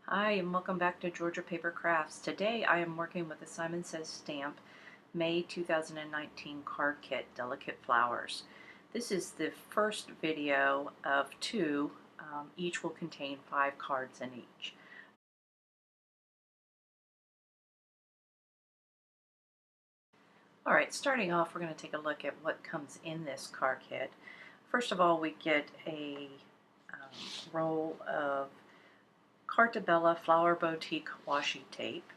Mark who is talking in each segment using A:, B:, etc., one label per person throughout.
A: Hi, and welcome back to Georgia Paper Crafts. Today I am working with the Simon Says stamp May 2019 card kit, Delicate Flowers. This is the first video of two. Each will contain 5 cards in each. Alright, starting off, we're going to take a look at what comes in this card kit. First of all, we get a roll of Cartabella Flower Boutique washi tape.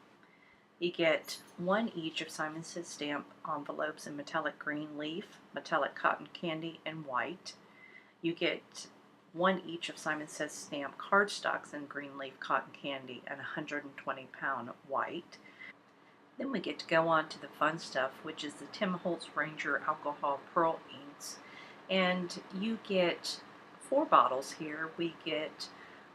A: You get one each of Simon Says stamp envelopes in metallic green leaf, metallic cotton candy, and white. You get one each of Simon Says stamp cardstocks in green leaf, cotton candy, and 120-pound white. Then we get to go on to the fun stuff, which is the Tim Holtz Ranger Alcohol Pearl Inks. And you get 4 bottles here. We get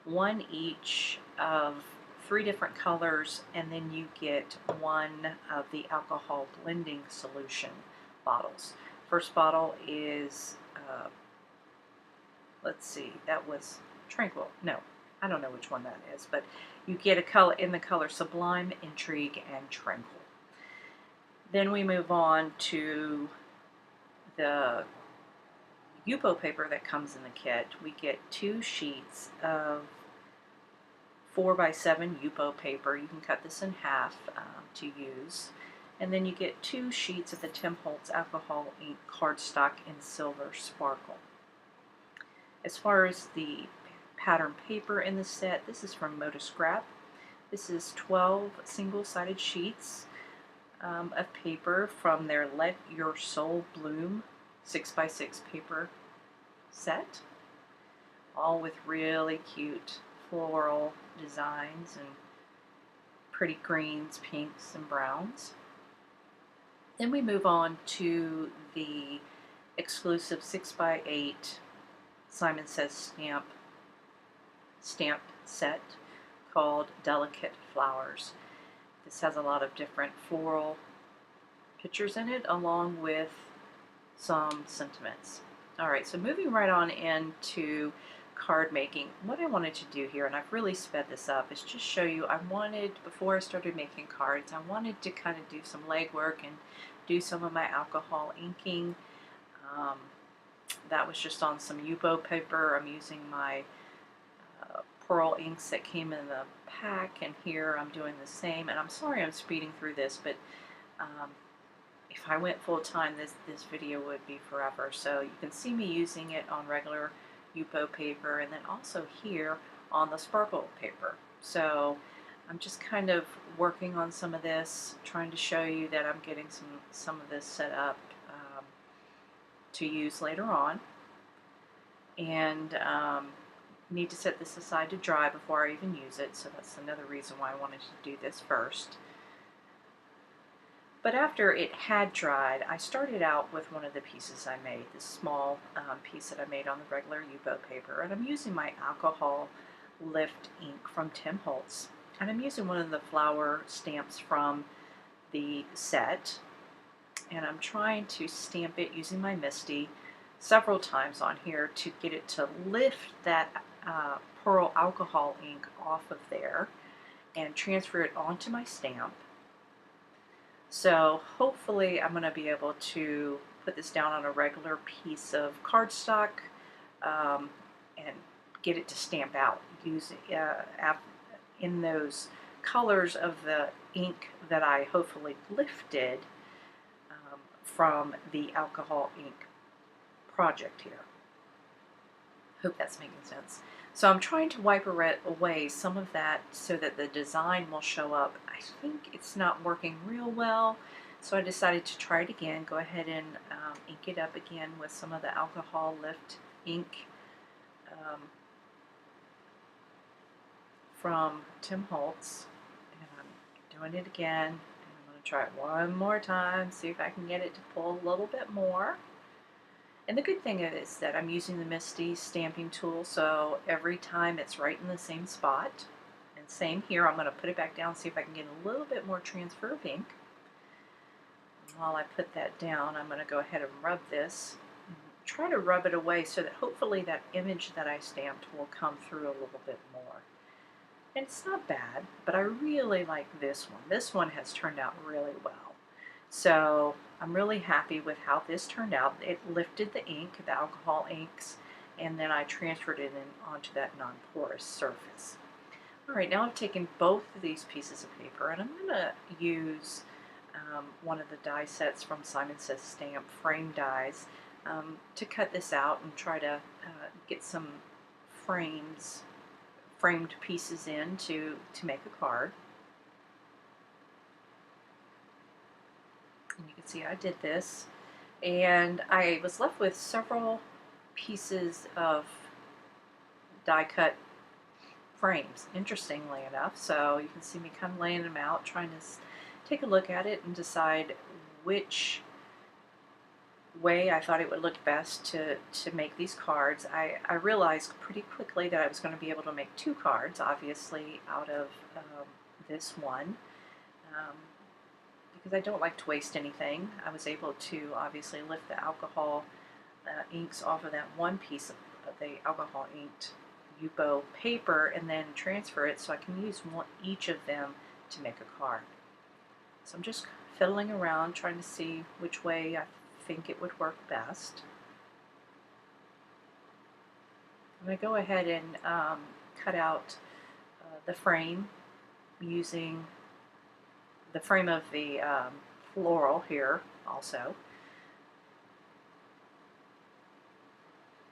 A: one each of 3 different colors, and then you get one of the alcohol blending solution bottles. First bottle is, let's see, that was Tranquil. No, I don't know which one that is, but you get a color in the color Sublime, Intrigue, and Tranquil. Then we move on to the Yupo paper that comes in the kit. We get 2 sheets of 4x7 Yupo paper. You can cut this in half to use. And then you get 2 sheets of the Tim Holtz alcohol ink cardstock in silver sparkle. As far as the pattern paper in the set, this is from ModaScrap. This is 12 single-sided sheets of paper from their Let Your Soul Bloom 6x6 paper set, all with really cute floral designs and pretty greens, pinks, and browns. Then we move on to the exclusive 6x8 Simon Says stamp set called Delicate Flowers. This has a lot of different floral pictures in it, along with some sentiments. Alright, so moving right on into card making. What I wanted to do here, and I've really sped this up, is just show you, before I started making cards, I wanted to kind of do some legwork and do some of my alcohol inking. That was just on some Yupo paper. I'm using my pearl inks that came in the pack, and here I'm doing the same. And I'm sorry I'm speeding through this, but if I went full time, this video would be forever. So you can see me using it on regular Yupo paper, and then also here on the sparkle paper. So I'm just kind of working on some of this, trying to show you that I'm getting some of this set up to use later on. And need to set this aside to dry before I even use it, so that's another reason why I wanted to do this first. But after it had dried, I started out with one of the pieces I made, this small piece that I made on the regular Yupo paper, and I'm using my alcohol lift ink from Tim Holtz, and I'm using one of the flower stamps from the set, and I'm trying to stamp it using my Misty several times on here to get it to lift that pearl alcohol ink off of there and transfer it onto my stamp. So hopefully I'm going to be able to put this down on a regular piece of cardstock and get it to stamp out using in those colors of the ink that I hopefully lifted from the alcohol ink project here. Hope that's making sense. So I'm trying to wipe away some of that so that the design will show up. I think it's not working real well, so I decided to try it again, go ahead and ink it up again with some of the alcohol lift ink from Tim Holtz. And I'm doing it again, and I'm going to try it one more time, see if I can get it to pull a little bit more. And the good thing is that I'm using the Misty stamping tool, so every time it's right in the same spot. And same here, I'm going to put it back down, see if I can get a little bit more transfer of ink. And while I put that down, I'm going to go ahead and rub this. Try to rub it away so that hopefully that image that I stamped will come through a little bit more. And it's not bad, but I really like this one. This one has turned out really well. So I'm really happy with how this turned out. It lifted the ink, the alcohol inks, and then I transferred it in onto that non-porous surface. All right, now I've taken both of these pieces of paper and I'm going to use one of the die sets from Simon Says Stamp frame dies to cut this out and try to get some framed pieces in to make a card. And you can see I did this, and I was left with several pieces of die cut frames, interestingly enough. So you can see me kind of laying them out, trying to take a look at it and decide which way I thought it would look best to make these cards. I realized pretty quickly that I was going to be able to make two cards, obviously, out of this one. Because I don't like to waste anything. I was able to obviously lift the alcohol inks off of that one piece of the alcohol inked Yupo paper and then transfer it so I can use each of them to make a card. So I'm just fiddling around trying to see which way I think it would work best. I'm going to go ahead and cut out the frame using the frame of the floral here also.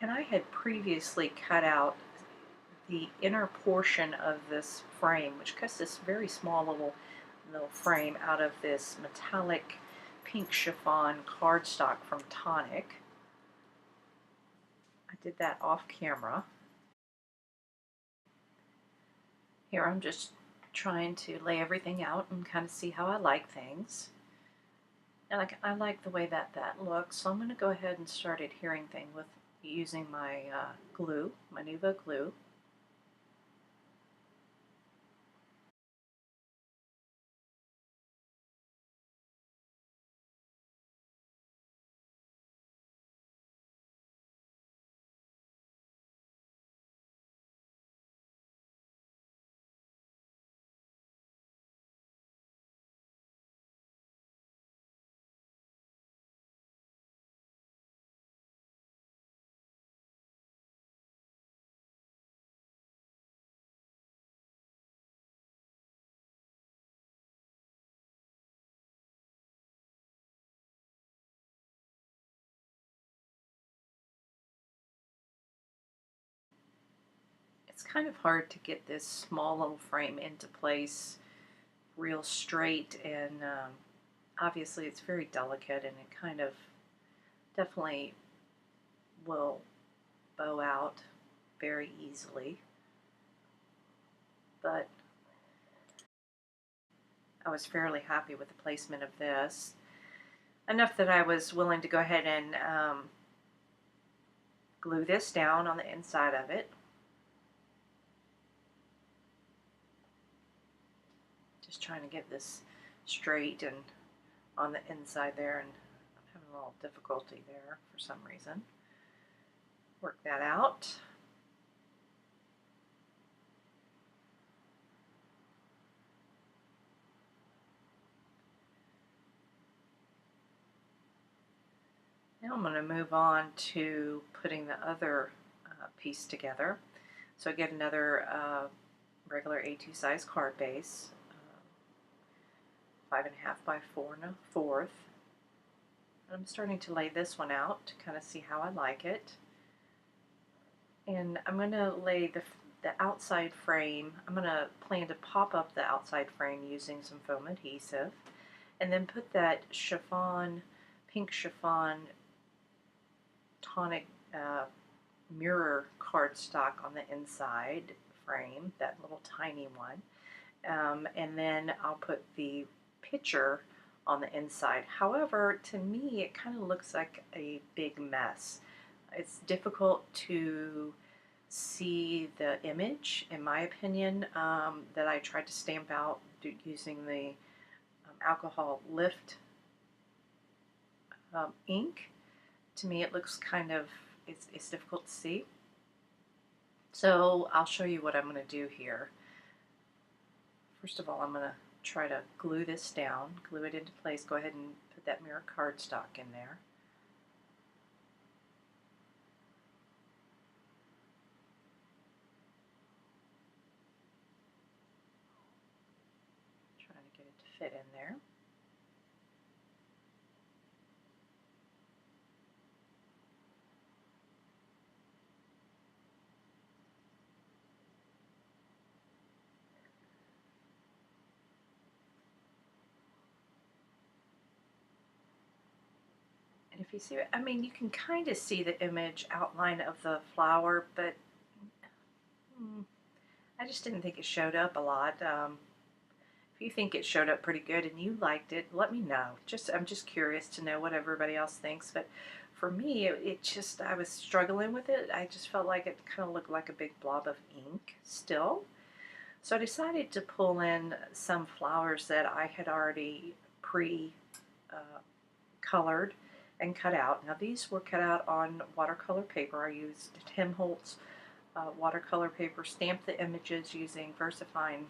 A: And I had previously cut out the inner portion of this frame, which cuts this very small little frame out of this metallic pink chiffon cardstock from Tonic. I did that off camera. Here I'm just trying to lay everything out and kind of see how I like things. And I like the way that looks, so I'm going to go ahead and start adhering things with using my glue, my Nuvo glue. It's kind of hard to get this small little frame into place real straight, and obviously it's very delicate and it kind of definitely will bow out very easily. But I was fairly happy with the placement of this. Enough that I was willing to go ahead and glue this down on the inside of it. Just trying to get this straight and on the inside there, and I'm having a little difficulty there for some reason. Work that out. Now I'm going to move on to putting the other piece together. So I get another regular A2 size card base, 5.5 by 4 1/4. I'm starting to lay this one out to kind of see how I like it. And I'm going to lay the outside frame. I'm going to plan to pop up the outside frame using some foam adhesive, and then put that pink chiffon Tonic mirror cardstock on the inside frame, that little tiny one. And then I'll put the picture on the inside. However, to me, it kind of looks like a big mess. It's difficult to see the image, in my opinion, that I tried to stamp out using the alcohol lift ink. To me, it looks kind of, it's difficult to see. So I'll show you what I'm going to do here. First of all, I'm going to try to glue this down, glue it into place. Go ahead and put that mirror cardstock in there. Trying to get it to fit in there. And if you see it, I mean, you can kind of see the image outline of the flower, but I just didn't think it showed up a lot. If you think it showed up pretty good and you liked it, let me know. I'm just curious to know what everybody else thinks. But for me, I was struggling with it. I just felt like it kind of looked like a big blob of ink still. So I decided to pull in some flowers that I had already colored and cut out. Now these were cut out on watercolor paper. I used Tim Holtz watercolor paper, stamped the images using VersaFine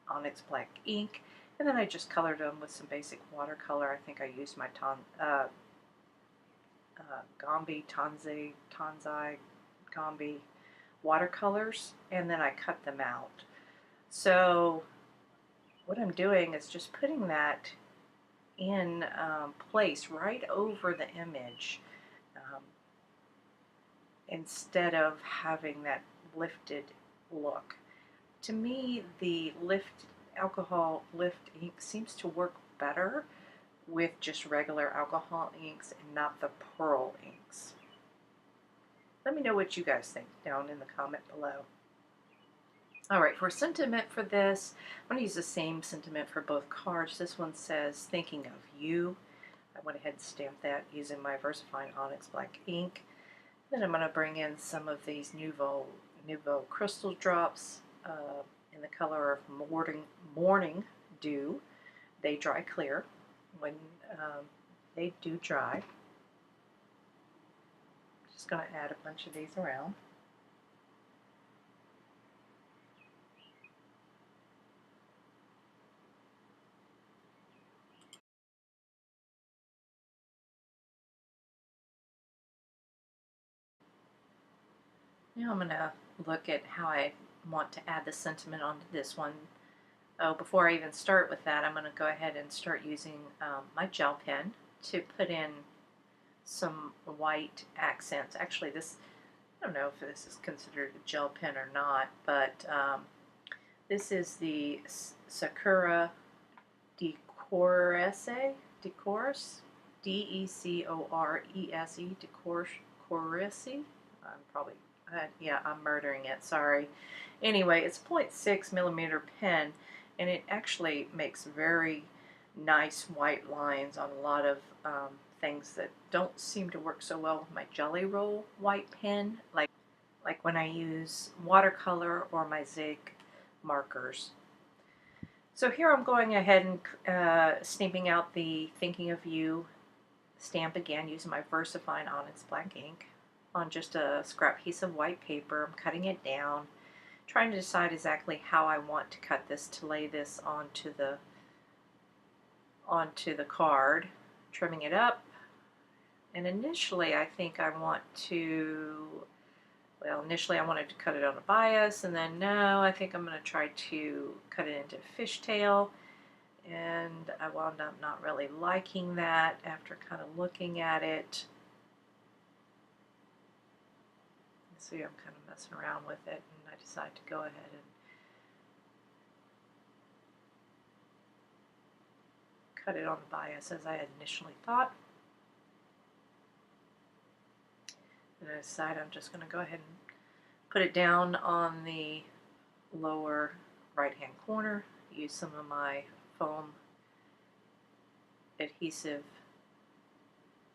A: Onyx Black ink, and then I just colored them with some basic watercolor. I think I used my Tanzai Gambi watercolors, and then I cut them out. So what I'm doing is just putting that in place right over the image instead of having that lifted look. To me, the alcohol lift ink seems to work better with just regular alcohol inks and not the pearl inks. Let me know what you guys think down in the comment below. Alright, for sentiment for this, I'm going to use the same sentiment for both cards. This one says, thinking of you. I went ahead and stamped that using my VersaFine Onyx Black ink. Then I'm going to bring in some of these Nouveau crystal drops in the color of Morning Dew. They dry clear when they do dry. Just going to add a bunch of these around. Now I'm going to look at how I want to add the sentiment onto this one. Oh, before I even start with that, I'm going to go ahead and start using my gel pen to put in some white accents. Actually, I don't know if this is considered a gel pen or not, but this is the Sakura Decorese, D-E-C-O-R-E-S-E, Decorese. Yeah, I'm murdering it, sorry. Anyway, it's 0.6 millimeter pen, and it actually makes very nice white lines on a lot of things that don't seem to work so well with my Jelly Roll white pen, like when I use watercolor or my Zig markers. So here I'm going ahead and stamping out the Thinking of You stamp again using my VersaFine Onyx Black ink on just a scrap piece of white paper. I'm cutting it down, trying to decide exactly how I want to cut this to lay this onto the card, trimming it up. And initially I think I want to, well, initially I wanted to cut it on a bias, and then no, I think I'm going to try to cut it into a fishtail, and I wound up not really liking that after kind of looking at it. See, I'm kind of messing around with it, and I decided to go ahead and cut it on the bias as I had initially thought. And I decided I'm just going to go ahead and put it down on the lower right hand corner, use some of my foam adhesive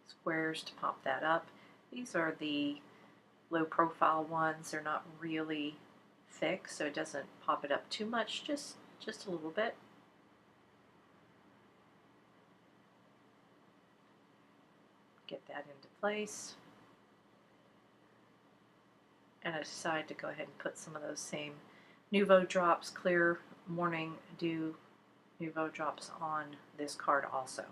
A: squares to pop that up. These are the low profile ones. They're not really thick, so it doesn't pop it up too much, just a little bit. Get that into place. And I decided to go ahead and put some of those same Nouveau Drops Clear Morning Dew Nouveau Drops on this card also.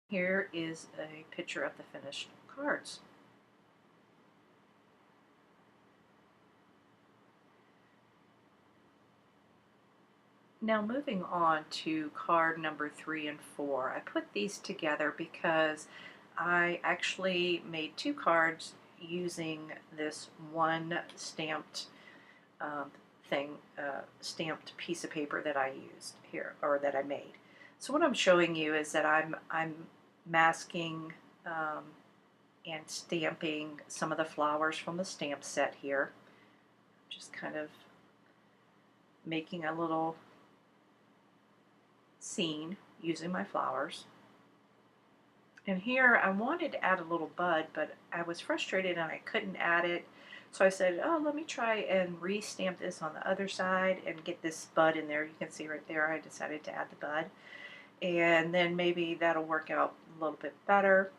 A: Here is a picture of the finished cards. Now moving on to card number 3 and 4. I put these together because I actually made 2 cards using this one stamped stamped piece of paper that I used here, or that I made. So what I'm showing you is that I'm masking and stamping some of the flowers from the stamp set here. Just kind of making a little scene using my flowers. And here I wanted to add a little bud, but I was frustrated and I couldn't add it. So I said, oh, let me try and re-stamp this on the other side and get this bud in there. You can see right there I decided to add the bud. And then maybe that'll work out a little bit better.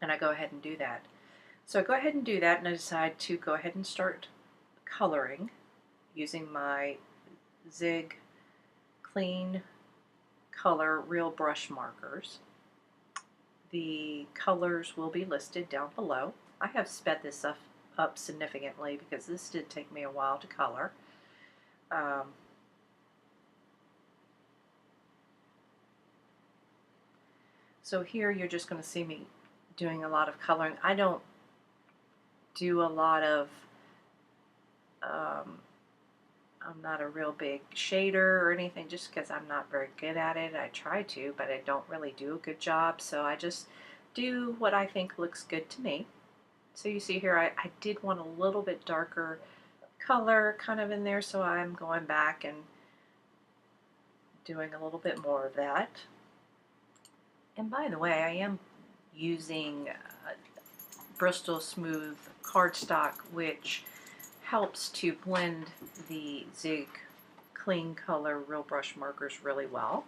A: And I go ahead and do that. So I go ahead and do that, and I decide to go ahead and start coloring using my Zig Clean Color Real Brush Markers. The colors will be listed down below. I have sped this up significantly because this did take me a while to color. So here you're just going to see me doing a lot of coloring. I don't do a lot of, I'm not a real big shader or anything just because I'm not very good at it. I try to, but I don't really do a good job. So I just do what I think looks good to me. So you see here I did want a little bit darker color kind of in there, so I'm going back and doing a little bit more of that. And by the way, I am using Bristol Smooth cardstock, which helps to blend the Zig Clean Color Real Brush Markers really well.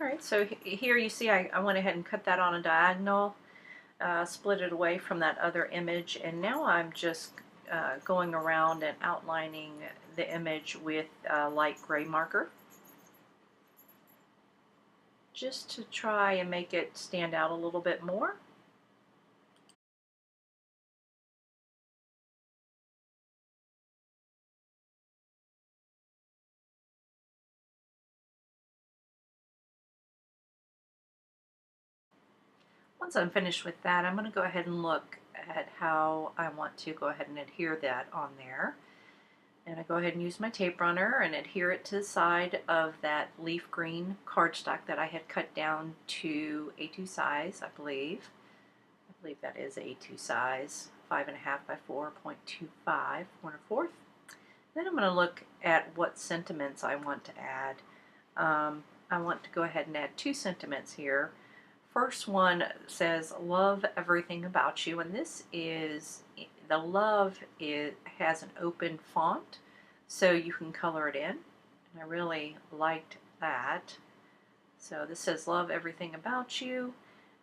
A: Alright, so here you see I went ahead and cut that on a diagonal, split it away from that other image, and now I'm just going around and outlining the image with a light gray marker, just to try and make it stand out a little bit more. Once I'm finished with that, I'm going to go ahead and look at how I want to go ahead and adhere that on there. And I go ahead and use my tape runner and adhere it to the side of that leaf green cardstock that I had cut down to A2 size, I believe. I believe that is A2 size, 5.5 by 4.25, 1/4. Then I'm going to look at what sentiments I want to add. I want to go ahead and add 2 sentiments here. First one says, love everything about you, and this is, the love has an open font, so you can color it in, and I really liked that. So this says, love everything about you,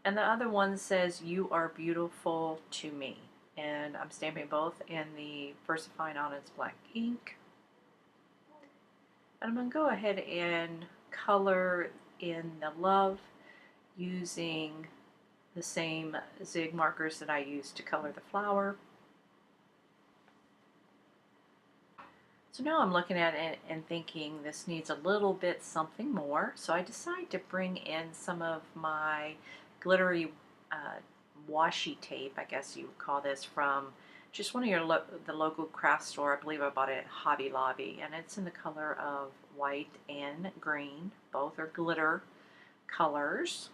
A: and the other one says, you are beautiful to me, and I'm stamping both in the VersaFine Onyx black ink. And I'm going to go ahead and color in the love using the same Zig markers that I used to color the flower. So now I'm looking at it and thinking this needs a little bit something more, so I decide to bring in some of my glittery washi tape, I guess you would call this, from just one of the local craft store. I believe I bought it at Hobby Lobby, and it's in the color of white and green. Both are glitter colors.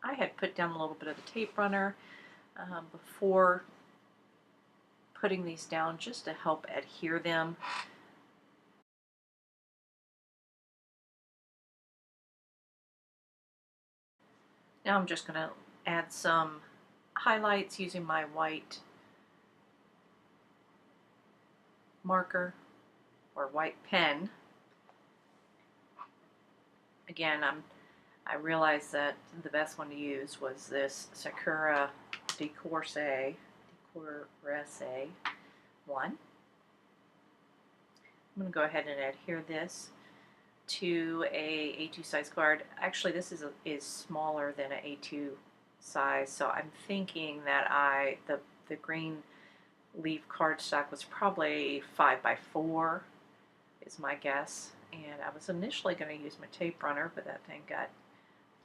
A: I had put down a little bit of the tape runner before putting these down just to help adhere them. Now I'm just going to add some highlights using my white marker or white pen. Again, I realized that the best one to use was this Sakura Decorse one. I'm going to go ahead and adhere this to a A2 size card. Actually, this is smaller than an A2 size, so I'm thinking that the green leaf cardstock was probably 5x4 is my guess. And I was initially going to use my tape runner, but that thing got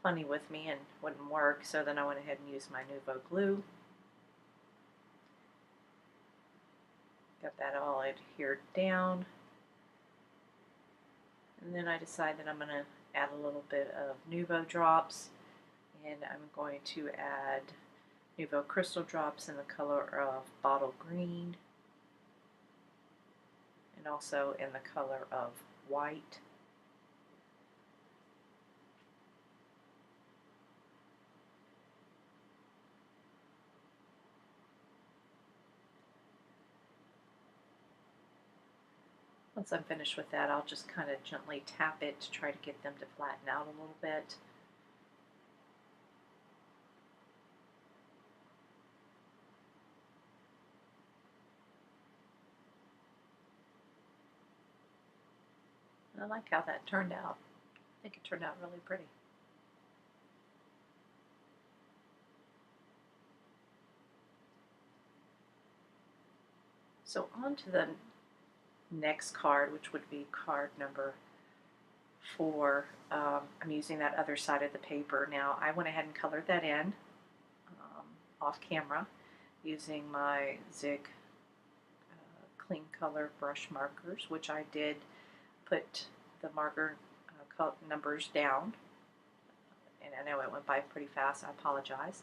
A: funny with me and wouldn't work, so then I went ahead and used my Nuvo glue. Got that all adhered down. And then I decided that I'm going to add a little bit of Nuvo drops, and I'm going to add Nuvo crystal drops in the color of bottle green, and also in the color of white. Once I'm finished with that, I'll just kind of gently tap it to try to get them to flatten out a little bit. And I like how that turned out. I think it turned out really pretty. So on to the next card, which would be card number 4. I'm using that other side of the paper. Now, I went ahead and colored that in off camera using my Zig clean color brush markers, which I did put the marker numbers down. And I know it went by pretty fast. I apologize.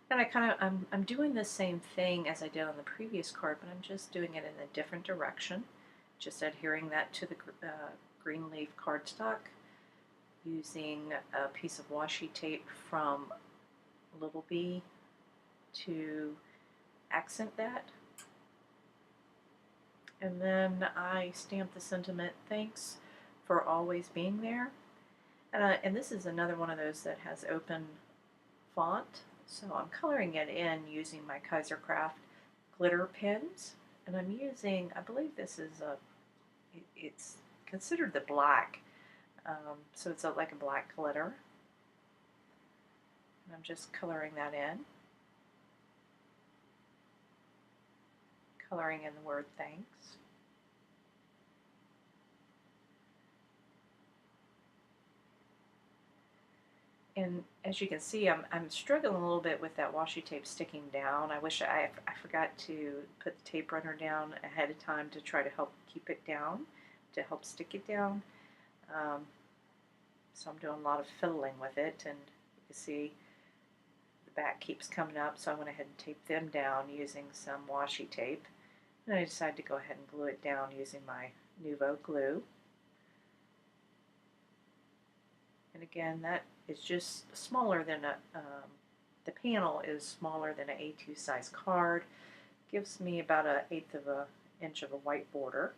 A: And I'm doing the same thing as I did on the previous card, but I'm just doing it in a different direction. Just adhering that to the green leaf cardstock, using a piece of washi tape from Little Bee to accent that. And then I stamp the sentiment, "Thanks for always being there." And this is another one of those that has open font. So I'm coloring it in using my Kaisercraft glitter pens. And I'm using, I believe this is it's considered the black. So it's like a black glitter. And I'm just coloring that in. Coloring in the word "thanks." And as you can see, I'm struggling a little bit with that washi tape sticking down. I wish I forgot to put the tape runner down ahead of time to try to help keep it down, to help stick it down. So I'm doing a lot of fiddling with it, and you can see the back keeps coming up, so I went ahead and taped them down using some washi tape. And I decided to go ahead and glue it down using my Nuvo glue. And again, that is just smaller than the panel is smaller than an A2 size card. Gives me about 1/8 of an inch of a white border.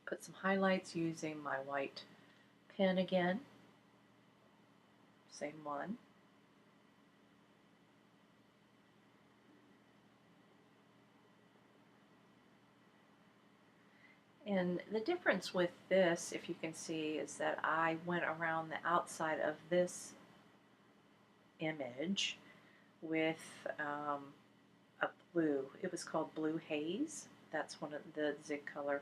A: Put some highlights using my white pen again. Same one. And the difference with this, if you can see, is that I went around the outside of this image with a blue. It was called Blue Haze. That's one of the Zig color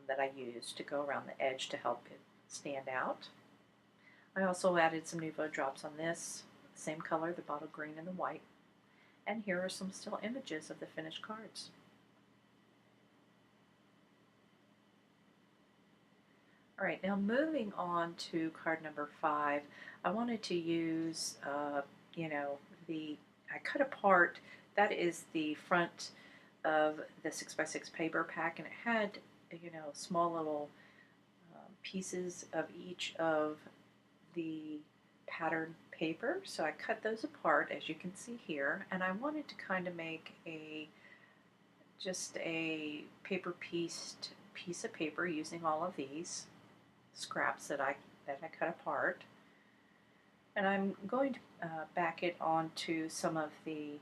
A: that I used to go around the edge to help it stand out. I also added some Nuvo drops on this, same color, the bottle green and the white. And here are some still images of the finished cards. All right, now moving on to card number 5, I wanted to use, I cut apart, that is the front of the 6x6 paper pack, and it had, small little pieces of each of the pattern paper. So I cut those apart, as you can see here, and I wanted to kind of make a just a piece of paper using all of these scraps that I cut apart. And I'm going to back it onto some of the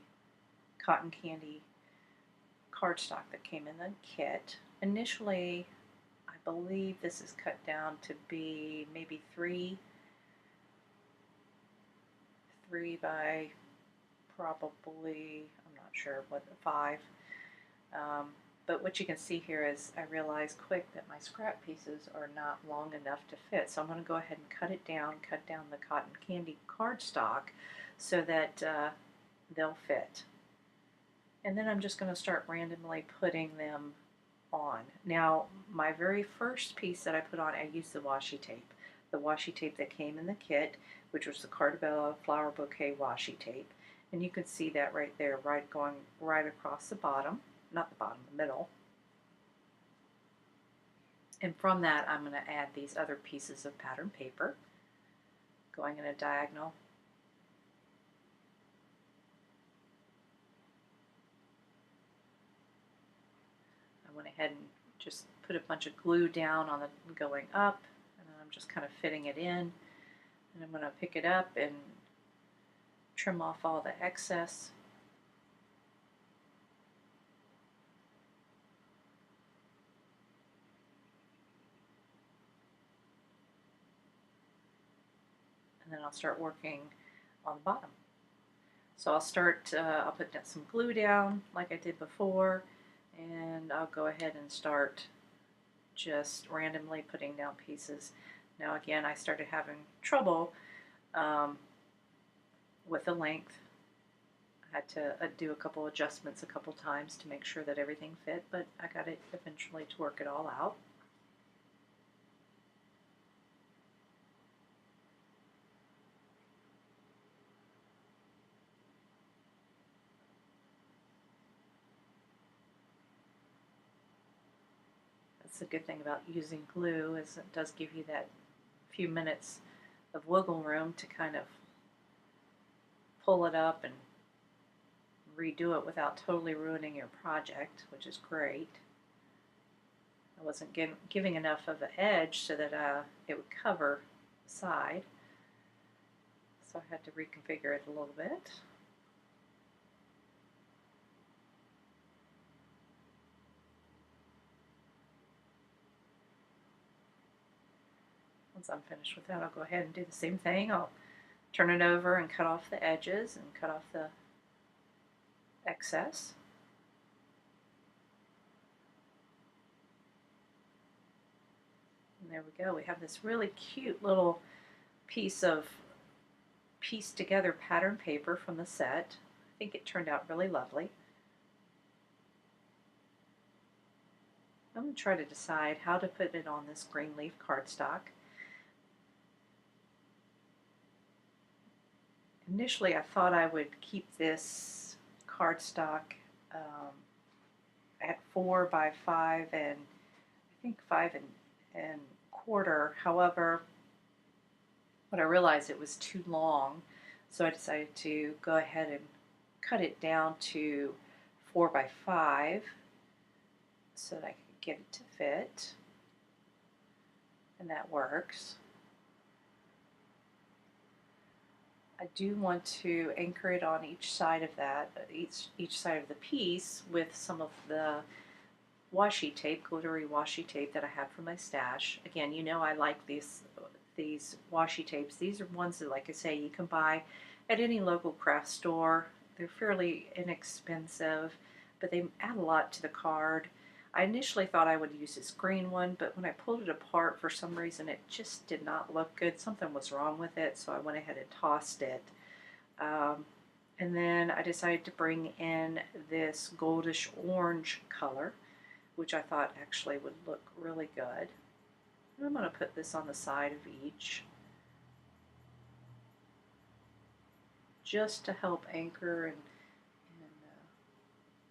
A: cotton candy cardstock that came in the kit. Initially, I believe this is cut down to be maybe three by probably, I'm not sure what, 5. But what you can see here is I realized quick that my scrap pieces are not long enough to fit. So I'm going to go ahead and cut down the cotton candy cardstock so that they'll fit. And then I'm just going to start randomly putting them on. Now, my very first piece that I put on, I used the washi tape. The washi tape that came in the kit, which was the Cardstock Flower Bouquet washi tape. And you can see that right there, going right across the bottom. Not the bottom, the middle. And from that, I'm going to add these other pieces of pattern paper, going in a diagonal. I went ahead and just put a bunch of glue down on the going up, and then I'm just kind of fitting it in. And I'm going to pick it up and trim off all the excess. And then I'll start working on the bottom. So I'll put some glue down like I did before, and I'll go ahead and start just randomly putting down pieces. Now again, I started having trouble with the length. I had to do a couple adjustments a couple times to make sure that everything fit, but I got it eventually to work it all out. That's the good thing about using glue, is it does give you that few minutes of wiggle room to kind of pull it up and redo it without totally ruining your project, which is great. I wasn't giving enough of an edge so that it would cover the side, so I had to reconfigure it a little bit. Once I'm finished with that, I'll go ahead and do the same thing. I'll turn it over and cut off the edges and cut off the excess. And there we go. We have this really cute little piece of pieced together pattern paper from the set. I think it turned out really lovely. I'm going to try to decide how to put it on this green leaf cardstock. Initially, I thought I would keep this cardstock at 4 by 5 and I think 5 and quarter. However, what I realized, it was too long, so I decided to go ahead and cut it down to 4 by 5 so that I could get it to fit, and that works. I do want to anchor it on each side of that, each side of the piece, with some of the washi tape, glittery washi tape that I have from my stash. Again, you know I like these washi tapes. These are ones that, like I say, you can buy at any local craft store. They're fairly inexpensive, but they add a lot to the card. I initially thought I would use this green one, but when I pulled it apart, for some reason it just did not look good. Something was wrong with it, so I went ahead and tossed it. And then I decided to bring in this goldish orange color, which I thought actually would look really good. And I'm going to put this on the side of each, just to help anchor and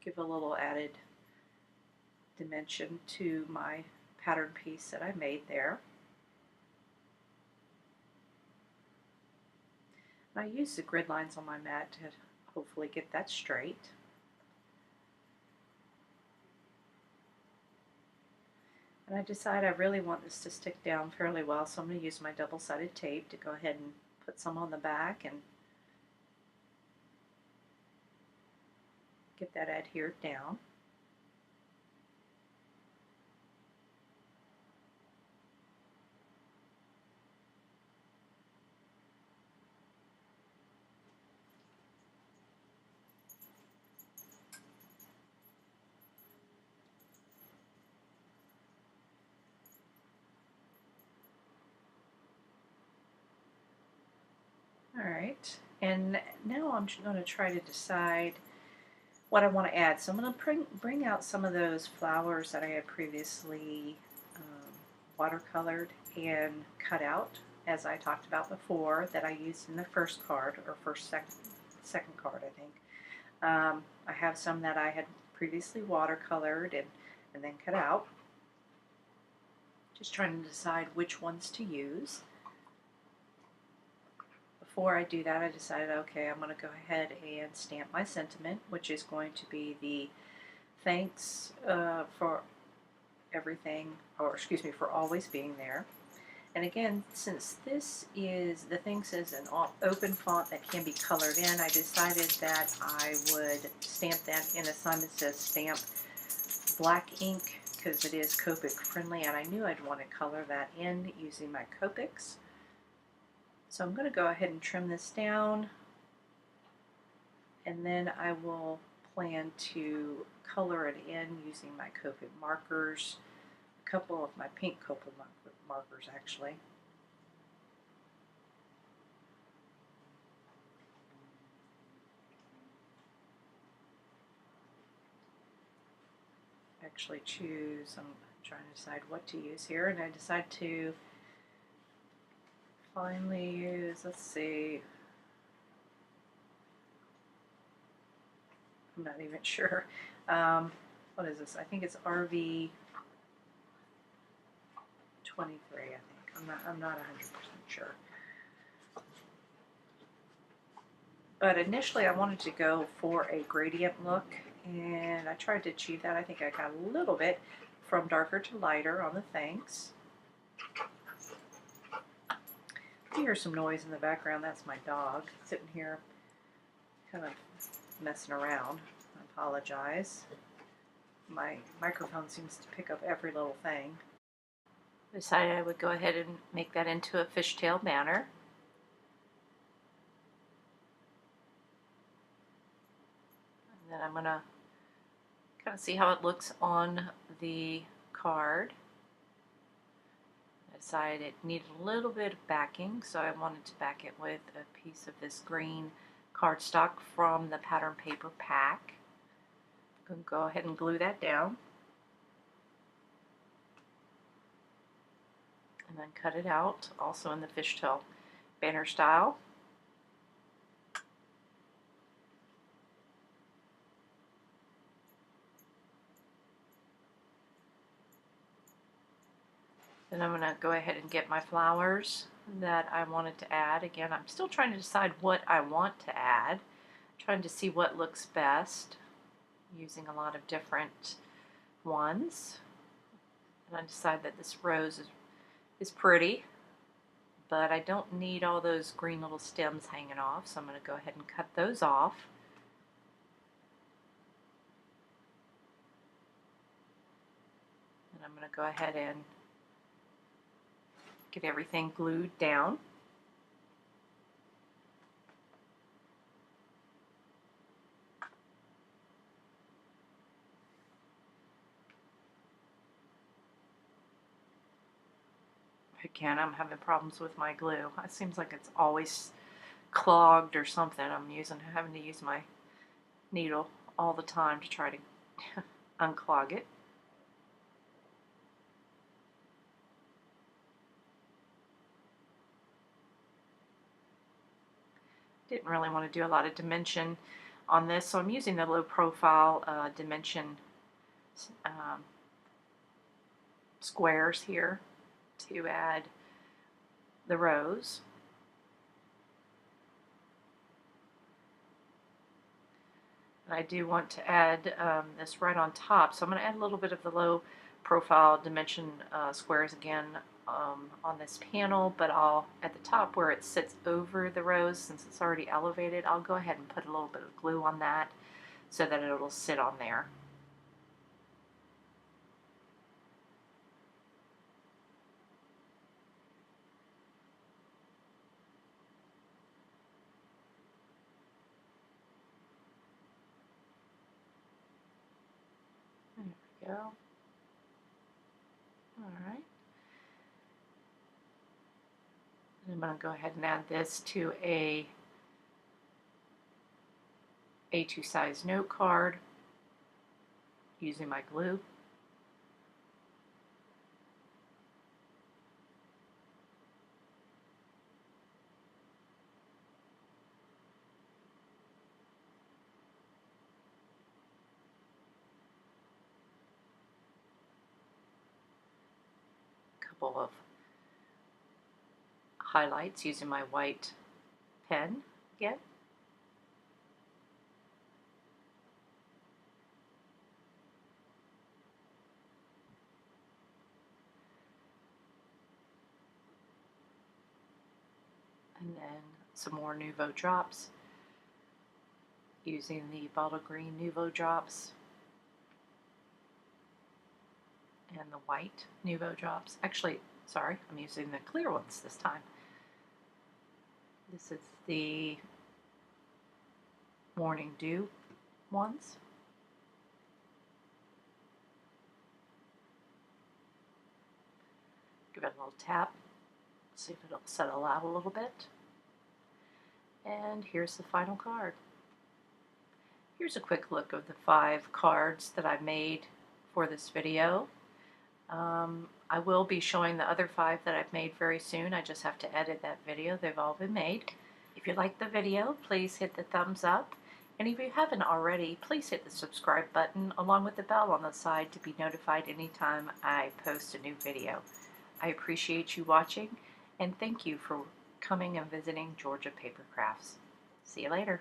A: give a little added dimension to my pattern piece that I made there. And I used the grid lines on my mat to hopefully get that straight. And I decide I really want this to stick down fairly well, so I'm going to use my double-sided tape to go ahead and put some on the back and get that adhered down. Alright, and now I'm going to try to decide what I want to add. So I'm going to bring out some of those flowers that I had previously watercolored and cut out, as I talked about before, that I used in the first card, or second card, I think. I have some that I had previously watercolored and then cut out. Just trying to decide which ones to use. Before I do that, I decided, okay, I'm going to go ahead and stamp my sentiment, which is going to be the thanks for everything, or excuse me, for always being there. And again, since this is, the thanks is an open font that can be colored in, I decided that I would stamp that in. Assignment says stamp black ink because it is Copic friendly, and I knew I'd want to color that in using my Copics. So I'm going to go ahead and trim this down, and then I will plan to color it in using my Copic markers, a couple of my pink Copic markers actually. Actually choose, I'm trying to decide what to use here, and I decide to finally use, let's see, I'm not even sure. What is this? I think it's RV 23, I think. I'm not 100% sure. But initially I wanted to go for a gradient look, and I tried to achieve that. I think I got a little bit from darker to lighter on the thanks. If you hear some noise in the background, that's my dog sitting here kind of messing around. I apologize. My microphone seems to pick up every little thing. I decided I would go ahead and make that into a fishtail banner. And then I'm going to kind of see how it looks on the card. I decided it needed a little bit of backing, so I wanted to back it with a piece of this green cardstock from the pattern paper pack. I'm going to go ahead and glue that down. And then cut it out, also in the fishtail banner style. Then I'm going to go ahead and get my flowers that I wanted to add. Again, I'm still trying to decide what I want to add, trying to see what looks best, using a lot of different ones. And I decided that this rose is pretty, but I don't need all those green little stems hanging off, so I'm going to go ahead and cut those off. And I'm going to go ahead and get everything glued down. Again, I'm having problems with my glue. It seems like it's always clogged or something. I'm having to use my needle all the time to try to unclog it. Didn't really want to do a lot of dimension on this, so I'm using the low profile dimension squares here to add the rose. And I do want to add this right on top, so I'm going to add a little bit of the low profile dimension squares again on this panel, but I'll, at the top where it sits over the rose, since it's already elevated, I'll go ahead and put a little bit of glue on that so that it'll sit on there. There we go. Alright. I'm going to go ahead and add this to a A2 size note card using my glue. Couple of highlights using my white pen again. And then some more Nouveau drops using the bottle green Nouveau drops and the white Nouveau drops. Actually, sorry, I'm using the clear ones this time. This is the Morning Dew ones. Give it a little tap, see if it'll settle out a little bit. And here's the final card. Here's a quick look of the 5 cards that I made for this video. I will be showing the other 5 that I've made very soon. I just have to edit that video. They've all been made. If you like the video, please hit the thumbs up. And if you haven't already, please hit the subscribe button along with the bell on the side to be notified anytime I post a new video. I appreciate you watching, and thank you for coming and visiting Georgia Paper Crafts. See you later.